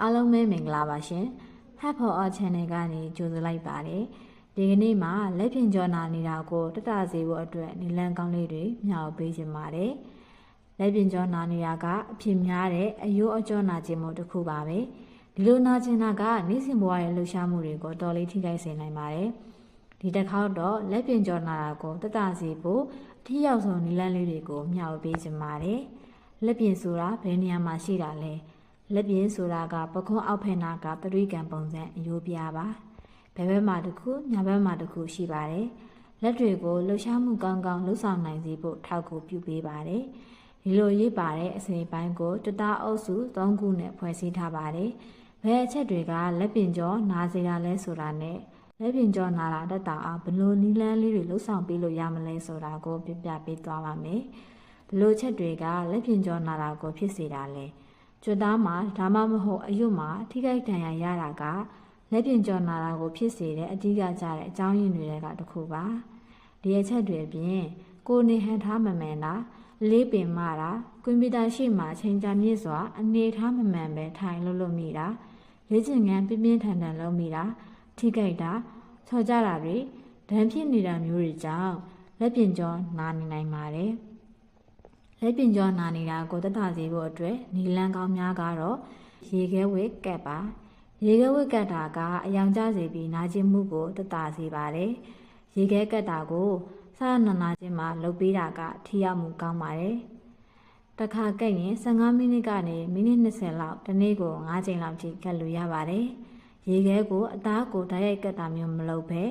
အားလုံးပဲမင်္ဂလာပါရှင် Hack for All Channel ကနေကြိုဆိုလိုက်ပါတယ်ဒီကနေ့မှာလက်ဖြင့်ကြောနာနေတာကိုတတစေဖို့အတွက်နီလန်ကောင်းလေးတွေမျှော်ပေးခြင်းပါတယ်လက်ဖြင့်ကြောနာနေတာကအဖြစ်များတဲ့အယိုးအကြောနာခြင်းမို့တစ်ခုပါပဲဒီလိုနာကျင်တာကနေ့စဉ်ဘဝရဲ့လှူရှားမှုတွေကိုတော်လေးထိခိုက်စေနိုင်ပါတယ်ဒီတစ်ခေါက်တော့လက်ဖြင့်ကြောနာတာကိုတတစေဖို့အထီးရောက်ဆုံးနီလန်လေးတွေကိုမျှော်ပေးခြင်းပါတယ်လက်ဖြင့်ဆိုတာဘယ်နေရာမှာရှိတာလဲလက်ပြင်းဆိုတာကပခွန်းအောက်ဖက်နာကပရိကံပုံစံအယိုးပြပါဘယ်ဘက်မှာတစ်ခုညာဘက်မှာတစ်ခုရှိပါတယ်လက်တွေကိုလှူရှားမှုကောင်းကောင်းလှုပ်ဆောင်နိုင်စေဖို့ထောက်ကူပြုပေးပါတယ်ဒီလိုရေးပါတဲ့အစိပ်ပိုင်းကိုတသားအုပ်စု3ခုနဲ့ဖွဲ့စည်းထားပါတယ်ဘယ်အချက်တွေကလက်ပင်ကျော်နာစေတာလဲဆိုတာနဲ့လက်ပင်ကျော်နာတာတက်တာအောင်ဘယ်လိုနီလန်းလေးတွေလှုပ်ဆောင်ပေးလို့ရမလဲဆိုတာကိုပြပြပေးသွားပါမယ်ဒီလိုချက်တွေကလက်ပင်ကျော်နာတာကိုဖြစ်စေတာလဲကျွတ်သားမှာဒါမှမဟုတ်အယွတ်မှာထိခိုက်ဒဏ်ရာရတာကလက်ပြင်ကျော်နာတာကိုဖြစ်စေတဲ့အဓိကကြတဲ့အကြောင်းရင်းတွေကတစ်ခုပါဒီအချက်တွေပြင်ကိုနေဟန်ထားမမှန်တာလေးပင်မာတာကွန်ပျူတာရှိမှအချိန်ကြာမြင့်စွာအနေထားမမှန်ပဲထိုင်လို့မိတာလေ့ကျင့်ခန်းပြင်းပြင်းထန်ထန်လုပ်မိတာထိခိုက်တာချော်ကြတာတွေဒဏ်ဖြစ်နေတာမျိုးတွေကြောင့်လက်ပြင်ကျော်နာနေနိုင်ပါတယ်လက်ပင်ကျော်နာနေတာကိုတတစေဖို့အတွက်နီလန်းကောင်းများကတော့ရေခဲဝစ်ကက်ပါရေခဲဝစ်ကက်တာကအယောင်ကျစေပြီးနာကျင်မှုကိုတတစေပါတယ်ရေခဲကက်တာကိုစနာခြင်းမှာလုပ်ပေးတာကထိရောက်မှုကောင်းပါတယ်တခါကက်ရင်15မိနစ်ကနေမိနစ်20လောက်တစ်နေ့ကို9ချိန်လောက်ထိကက်လို့ရပါတယ်ရေခဲကိုအသားကိုဓာတ်ရိုက်ကက်တာမျိုးမလုပ်ဘဲ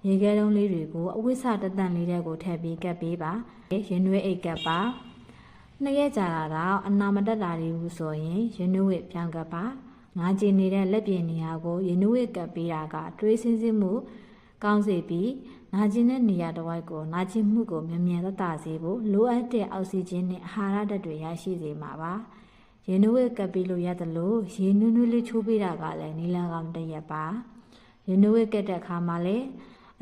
ရေခဲတုံးလေးတွေကိုအဝိဆတတန်လေးတွေကိုထည့်ပြီးကက်ပေးပါရင်နွေးအိတ်ကက်ပါနှစ်ရက်ကြာတာတော့အနာမတက်တာတွေဘူးဆိုရင်ရင်နွေးဝစ်ပြောင်းကပ်ပါငါကျင်နေတဲ့လက်ပြင်နေရာကိုရင်နွေးဝစ်ကပ်ပေးတာကတွေးဆင်းဆင်းမှုကောင်းစေပြီးနာကျင်တဲ့နေရာတစ်ဝိုက်ကိုနာကျင်မှုကိုမြန်မြန်သက်သာစေဖို့လိုအပ်တဲ့အောက်ဆီဂျင်နဲ့အာဟာရဓာတ်တွေရရှိစေမှာပါရင်နွေးဝစ်ကပ်ပေးလို့ရတယ်လို့ရေနွေးနွေးလေးချိုးပေးတာကလည်းနီလန်းကောင်းတစ်ရက်ပါရင်နွေးဝစ်ကပ်တဲ့အခါမှာလည်း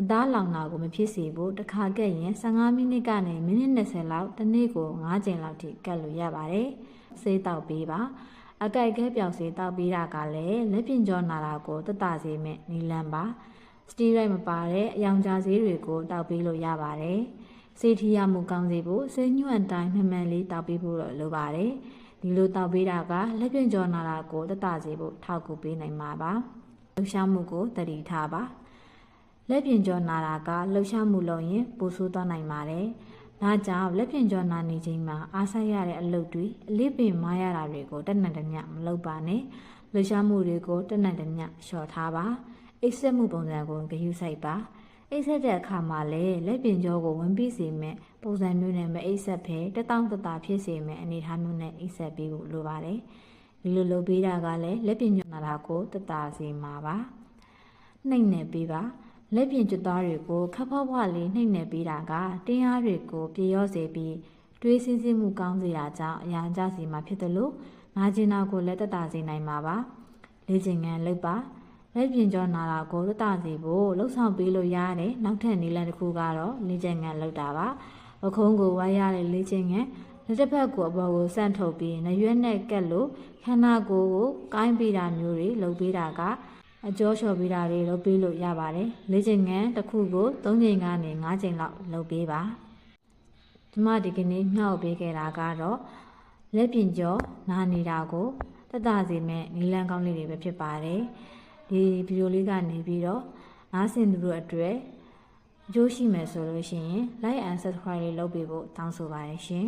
အသားလောင်တာကိုမဖြစ်စေဖို့တစ်ခါကက်ရင်15မိနစ်ကနေမိနစ်20လောက်တစ်နေ့ကို9ချိန်လောက်ထိကက်လို့ရပါတယ်။ဆေးတောက်ပေးပါ။အကြိုက်ခဲပြောင်ဆေးတောက်ပေးတာကလည်းလက်ပြင်ကျော်နာတာကိုတတစေမဲ့နီလန်းပါ။စတီရိုက်မပါတဲ့အယောင်ကြားဆေးတွေကိုတောက်ပေးလို့ရပါတယ်။ဆေးထီရမှုကောင်းစေဖို့ဆေးညွန့်တိုင်းမှန်မှန်လေးတောက်ပေးဖို့လိုပါတယ်။ဒီလိုတောက်ပေးတာကလက်ပြင်ကျော်နာတာကိုတတစေဖို့ထောက်ကူပေးနိုင်မှာပါ။လှုပ်ရှားမှုကိုတတိထားပါ။လက်ပြင်ကျော်နာတာကလှုပ်ရှားမှုလုပ်ရင်ပိုဆိုးသွားနိုင်ပါတယ်။ဒါကြောင့်လက်ပြင်ကျော်နာနေချိန်မှာအားဆိုင်ရတဲ့အလုပ်တွေအလေးပင်မာရတာတွေကိုတက်နံတမျှမလုပ်ပါနဲ့။လှုပ်ရှားမှုတွေကိုတက်နံတမျှလျှော့ထားပါ။အိပ်စက်မှုပုံစံကိုဂရုစိုက်ပါ။အိပ်စက်တဲ့အခါမှာလည်းလက်ပြင်ကျော်ကိုဝင်ပြီးစေမဲ့ပုံစံမျိုးနဲ့မအိပ်စက်ဖဲတက်တောင့်တတာဖြစ်စေမဲ့အနေအထားမျိုးနဲ့အိပ်စက်ပေးဖို့လိုပါတယ်။ဒီလိုလုပ်ပေးတာကလည်းလက်ပြင်ကျော်နာတာကိုတက်တာစေမှာပါ။နှိမ့်နေပေးပါ။လက်ပြင်ကျွတ်သားတွေကိုခပ်ဖွားဖွားလေးနှိမ့်နေပေးတာကတင်းအားတွေကိုပြေရောစေပြီးတွေးဆင်းဆင်းမှုကောင်းစေတာကြောင့်အရာကျစီမှာဖြစ်တယ်လို့နာကျင်တာကိုလက်တတစေနိုင်မှာပါလေ့ကျင့်ခန်းလုပ်ပါလက်ပြင်ကျော်နာတာကိုတတစေဖို့လှုပ်ဆောင်ပေးလို့ရတယ်နောက်ထပ်နည်းလမ်းတစ်ခုကတော့လေ့ကျင့်ခန်းလုပ်တာပါပခုံးကိုဝိုင်းရတဲ့လေ့ကျင့်ခန်းလက်တစ်ဖက်ကိုအပေါ်ကိုဆန့်ထုတ်ပြီးနရွက်နဲ့ကက်လို့ခန္ဓာကိုယ်ကိုကိုင်းပေးတာမျိုးတွေလုပ်ပေးတာကအကျော်လျှော်ပေးတာတွေလုပ်ပေးလို့ရပါတယ်လေ့ကျင့်ခန်းတစ်ခုကို3ချိန်ကနေ5ချိန်လောက်လုပ်ပေးပါဒီမှာဒီကနေ့မျှောက်ပေးခဲ့တာကတော့လက်ပြင်ကျော်နာနေတာကိုတတစေမဲ့နီလန်းကောင်းလေးတွေပဲဖြစ်ပါတယ်ဒီဗီဒီယိုလေးကနေပြီးတော့နားဆင်သူတို့အတွက်အကျိုးရှိမယ်ဆိုလို့ရှိရင် like and subscribe လေးလုပ်ပေးဖို့တောင်းဆိုပါတယ်ရှင်